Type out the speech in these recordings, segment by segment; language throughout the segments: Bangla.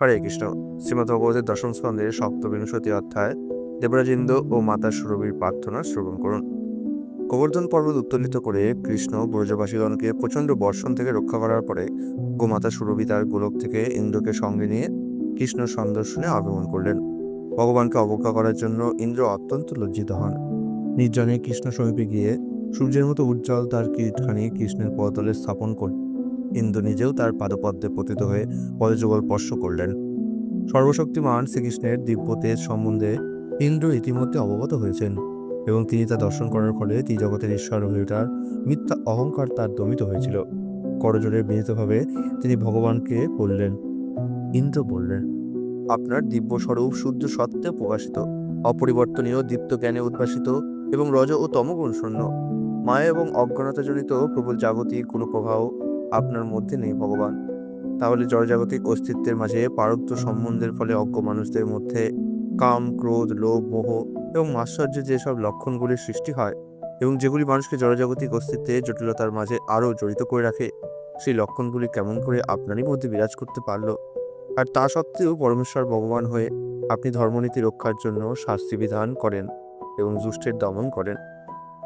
হরে কৃষ্ণ। শ্রীমদ্ ভগবতের দশম স্কন্ধের সপ্তবিংশতি অধ্যায় দেবরাজ ইন্দ্র ও মাতা সুরভির প্রার্থনা শ্রবণ করুন। গোবর্ধন পর্বত উত্তোলিত করে কৃষ্ণ ব্রজবাসীগণকে প্রচণ্ড বর্ষণ থেকে রক্ষা করার পরে গোমাতা সুরভি তার গোলক থেকে ইন্দ্রকে সঙ্গে নিয়ে কৃষ্ণ সন্দর্শনে আগমন করলেন। ভগবানকে অবজ্ঞা করার জন্য ইন্দ্র অত্যন্ত লজ্জিত হন। নির্জনে কৃষ্ণ সমীপে গিয়ে সূর্যের মতো উজ্জ্বল তার কিরীটখানি কৃষ্ণের পদতলে স্থাপন করলেন। ইন্দ্র নিজেও তার পাদপদ্মে পতিত হয়ে পদযুগল স্পর্শ করলেন। সর্বশক্তিমান শ্রীকৃষ্ণের দিব্য তেজ সম্বন্ধে ইন্দ্র ইতিমধ্যে অবগত হয়েছেন এবং তিনি তা দর্শন করার ফলে ত্রিজগতের ঈশ্বর হয়ে ওঠার মিথ্যা অহংকার তার দমিত হয়েছিল। করজোড়ে বিনীতভাবে তিনি ভগবানকে বললেন। ইন্দ্র বললেন, আপনার দিব্য স্বরূপ সূর্য সত্ত্বে প্রকাশিত, অপরিবর্তনীয় দীপ্ত জ্ঞানে উদ্ভাসিত এবং রজ ও তমগুণ শূন্য। মায়া এবং অজ্ঞানতাজনিত প্রবল জাগতিক কোনো প্রভাব আপনার মধ্যে নেই ভগবান। তাহলে জড়জাগতিক অস্তিত্বের মাঝে পারত্ব সম্বন্ধের ফলে অজ্ঞ মানুষদের মধ্যে কাম, ক্রোধ, লোভ, মোহ এবং মাৎসর্যের যেসব লক্ষণগুলির সৃষ্টি হয় এবং যেগুলি মানুষকে জড়জাগতিক অস্তিত্বে জটিলতার মাঝে আরও জড়িত করে রাখে, সেই লক্ষণগুলি কেমন করে আপনারই মধ্যে বিরাজ করতে পারল? আর তা সত্ত্বেও পরমেশ্বর ভগবান হয়ে আপনি ধর্মনীতি রক্ষার জন্য শাস্তি বিধান করেন এবং দুষ্টের দমন করেন।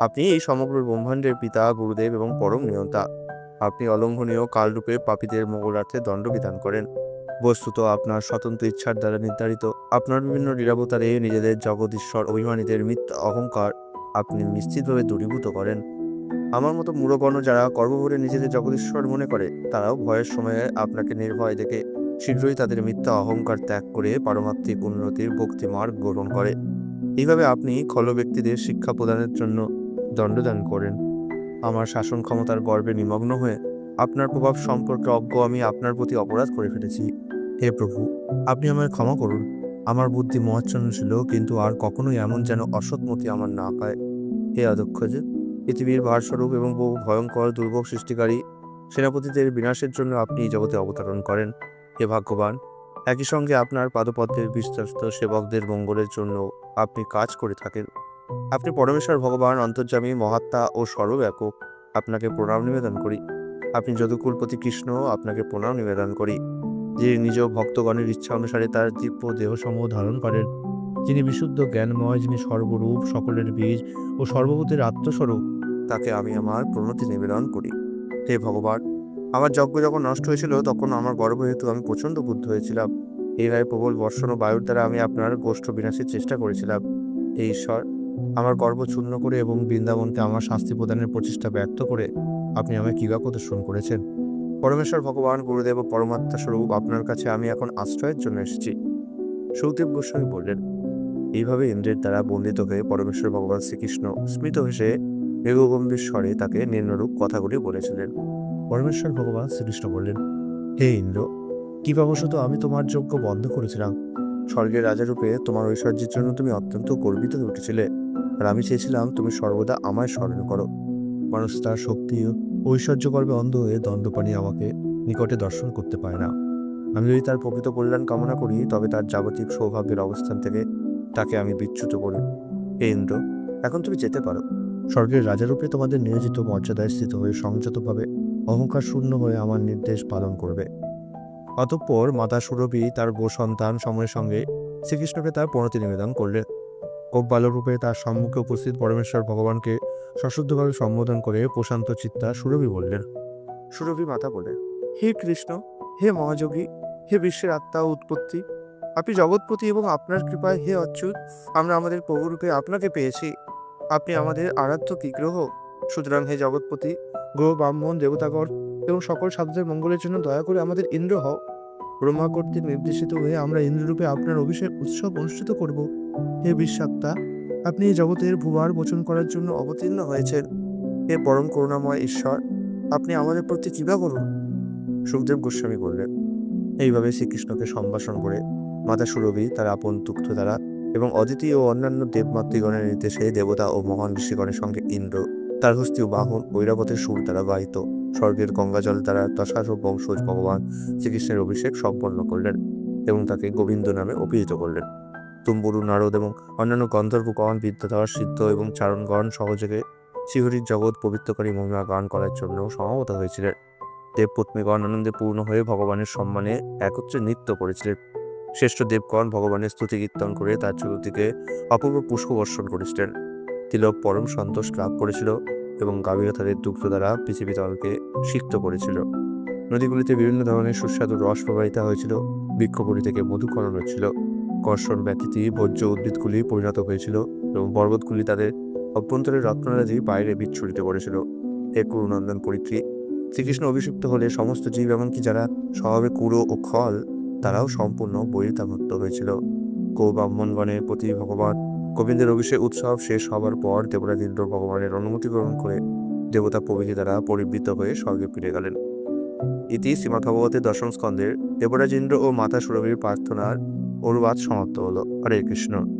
আপনি এই সমগ্র ব্রহ্মাণ্ডের পিতা, গুরুদেব এবং পরম নিয়ন্তা। আপনি অলঙ্ঘনীয় কালরূপে পাপীদের মঙ্গলার্থে দণ্ডবিধান করেন। বস্তুত আপনার স্বতন্ত্র ইচ্ছার দ্বারা নির্ধারিত আপনার বিভিন্ন লীলাবতারে নিজেদের জগদীশ্বর অভিমানীদের মিথ্যা অহংকার আপনি নিশ্চিতভাবে দূরীভূত করেন। আমার মতো মূঢ়গণ যারা গর্বভরে নিজেদের জগদীশ্বর মনে করে, তারাও ভয়ের সময়ে আপনাকে নির্ভয় দেখে শীঘ্রই তাদের মিথ্যা অহংকার ত্যাগ করে পারমাত্মিক উন্নতির ভক্তি মার্গ গ্রহণ করে। এইভাবে আপনি খল ব্যক্তিদের শিক্ষা প্রদানের জন্য দণ্ডদান করেন। আমার শাসন ক্ষমতার গর্বে নিমগ্ন হয়ে আপনার প্রভাব সম্পর্কে অজ্ঞ আমি আপনার প্রতি অপরাধ করে ফেলেছি। হে প্রভু, আপনি আমায় ক্ষমা করুন। আমার বুদ্ধি মহাচ্ছন্ন ছিল, কিন্তু আর কখনোই এমন যেন অসৎমতি আমার না পায়। হে অদক্ষজ, পৃথিবীর ভারস্বরূপ এবং বহু ভয়ঙ্কর দুর্ভোগ সৃষ্টিকারী সেনাপতিদের বিনাশের জন্য আপনি এই জগতে অবতরণ করেন। হে ভাগ্যবান, একই সঙ্গে আপনার পাদপদ্মের বিশ্বস্ত সেবকদের মঙ্গলের জন্য আপনি কাজ করে থাকেন। আপনি পরমেশ্বর ভগবান, অন্তর্যামী, মহাত্মা ও সর্বব্যাপক। আপনাকে প্রণাম নিবেদন করি। আপনি যদুকুলপতি কৃষ্ণ, আপনাকে প্রণাম নিবেদন করি, যিনি নিজ ভক্তগণের ইচ্ছা অনুসারে তার দিব্য দেহসমূহ ধারণ করেন, যিনি বিশুদ্ধ জ্ঞানময়, যিনি সর্বরূপ, সকলের বীজ ও সর্বভূতের আত্মস্বরূপ। তাকে আমি আমার প্রণতি নিবেদন করি। হে ভগবান, আমার যজ্ঞ যখন নষ্ট হয়েছিল তখন আমার গর্ব হেতু আমি প্রচণ্ড বুদ্ধ হয়েছিলাম। এইভাবে প্রবল বর্ষণ ও বায়ুর দ্বারা আমি আপনার গোষ্ঠ বিনাশের চেষ্টা করেছিলাম। হে ঈশ্বর, আমার গর্ব চূর্ণ করে এবং বৃন্দাবনকে আমার শাস্তি প্রদানের প্রচেষ্টা ব্যর্থ করে আপনি আমায় কৃপা প্রদর্শন করেছেন। পরমেশ্বর ভগবান, গুরুদেব ও পরমাত্মা স্বরূপ আপনার কাছে আমি এখন আশ্রয়ের জন্য এসেছি। সুখদেব গোস্বামী বললেন। এইভাবে ইন্দ্রের দ্বারা বন্দিত হয়ে পরমেশ্বর ভগবান শ্রীকৃষ্ণ স্মিত হেসে মেঘগম্ভীর স্বরে তাকে নিম্নরূপ কথাগুলি বলেছিলেন। পরমেশ্বর ভগবান শ্রীকৃষ্ণ বললেন, হে ইন্দ্র, কৃপাবশত আমি তোমার যজ্ঞ বন্ধ করেছিলাম। স্বর্গের রাজারূপে তোমার ঐশ্বর্যের জন্য তুমি অত্যন্ত গর্বিত হয়ে উঠেছিলে, আর আমি চেয়েছিলাম তুমি সর্বদা আমায় স্মরণ করো। মানুষ তার শক্তি ও ঐশ্বর্য গর্বে অন্ধ হয়ে দণ্ডপানি আমাকে নিকটে দর্শন করতে পায় না। আমি যদি তার প্রকৃত কল্যাণ কামনা করি, তবে তার জাগতিক সৌভাগ্যের অবস্থান থেকে তাকে আমি বিচ্যুত করি। হে ইন্দ্র, এখন তুমি যেতে পারো। স্বর্গের রাজারূপে তোমাদের নিয়োজিত মর্যাদায় স্থিত হয়ে সংযতভাবে অহংকার শূন্য হয়ে আমার নির্দেশ পালন করবে। অতঃপর মাতা সুরভি তার গো সন্তান সময়ের সঙ্গে শ্রীকৃষ্ণকে তার প্রণতি নিবেদন করলেন। গোপবালরূপে তার সম্মুখে উপস্থিত পরমেশ্বর ভগবানকে সশুদ্ধভাবে সম্বোধন করে প্রশান্ত চিত্তা সুরভি বললেন। সুরভি মাতা বলে, হে কৃষ্ণ, হে মহাযোগী, হে বিশ্বের আত্মা ও উৎপত্তি, আপনি জগৎপতি এবং আপনার কৃপায় হে অচ্যুত আমরা আমাদের প্রভুরূপে আপনাকে পেয়েছি। আপনি আমাদের আরাধ্য বিগ্রহ। সুতরাং হে জগৎপতি, গ্রহ, ব্রাহ্মণ, দেবতাগণ এবং সকল সাধুদের মঙ্গলের জন্য দয়া করে আমাদের ইন্দ্র হও। ব্রহ্মা কর্তৃক নির্দেশিত হয়ে আমরা ইন্দ্ররূপে আপনার অভিষেক উৎসব অনুষ্ঠিত করব। হে বিশ্বাত্মা, আপনি এই জগতের ভূভার মোচন করার জন্য অবতীর্ণ হয়েছেন। হে পরম করুণাময় ঈশ্বর, আপনি আমাদের প্রতি কৃপা করুন। সুখদেব গোস্বামী বললেন। এইভাবে শ্রীকৃষ্ণকে সম্ভাষণ করে মাতা সুরভি তার আপন তুক্ষ দ্বারা এবং অদিতি ও অন্যান্য দেবমাতৃগণের নির্দেশে দেবতা ও মহান ঋষিগণের সঙ্গে ইন্দ্র তার হস্তীয় বাহন ঐরাবতের সুর দ্বারা বাহিত স্বর্গের গঙ্গাজল দ্বারা দশাশ বংশজ ভগবান শ্রীকৃষ্ণের অভিষেক সম্পন্ন করলেন এবং তাকে গোবিন্দ নামে অভিহিত করলেন। তুম্বুরু, নারদ এবং অন্যান্য গন্ধর্বগণ, বিদ্যাধর, সিদ্ধ এবং চারণগণ সহযোগে শ্রীহরির জগৎ পবিত্রকারী মহিমা গান করার জন্য সমবেত হয়েছিলেন। দেবপত্নীগণ আনন্দে পূর্ণ হয়ে ভগবানের সম্মানে একত্রে নৃত্য করেছিলেন। শ্রেষ্ঠ দেবগণ ভগবানের স্তুতি কীর্তন করে তার চতুর্দিকে অপূর্ব পুষ্প বর্ষণ করেছিলেন। তিলক পরম সন্তোষ লাভ করেছিল এবং গাভীরথাদের দুগ্ধ দ্বারা পৃথিবী তলকে সিক্ত করেছিল। নদীগুলিতে বিভিন্ন ধরনের সুস্বাদু রস প্রবাহিত হয়েছিল। বৃক্ষগুলি থেকে মধুকরণ হচ্ছিল। কর্ষণ ব্যতীত ভোজ্য উদ্ভিদগুলি পরিণত হয়েছিল এবং পর্বতগুলি তাদের অভ্যন্তরের রত্নরাজি বাইরে বিচ্ছুরিত করেছিল। হে কুরুনন্দন পরিত্রী, শ্রীকৃষ্ণ অভিষিক্ত হলে সমস্ত জীব এমনকি যারা স্বভাবে কুড়ো ও খল তারাও সম্পূর্ণ বহির্তাভক্ত হয়েছিল। ব্রাহ্মণগণের প্রতি ভগবান গোবিন্দের অভিষেক উৎসব শেষ হবার পর দেবরাজ ইন্দ্র ভগবানের অনুমতি গ্রহণ করে দেবতা প্রভৃতি দ্বারা পরিবৃত হয়ে স্বর্গে ফিরে গেলেন। ইতি শ্রীমদ্ভাগবতের দশম স্কন্ধের দেবরাজ ইন্দ্র ও মাতা সুরভির প্রার্থনার অনুবাদ সমাপ্ত হলো। হরে কৃষ্ণ।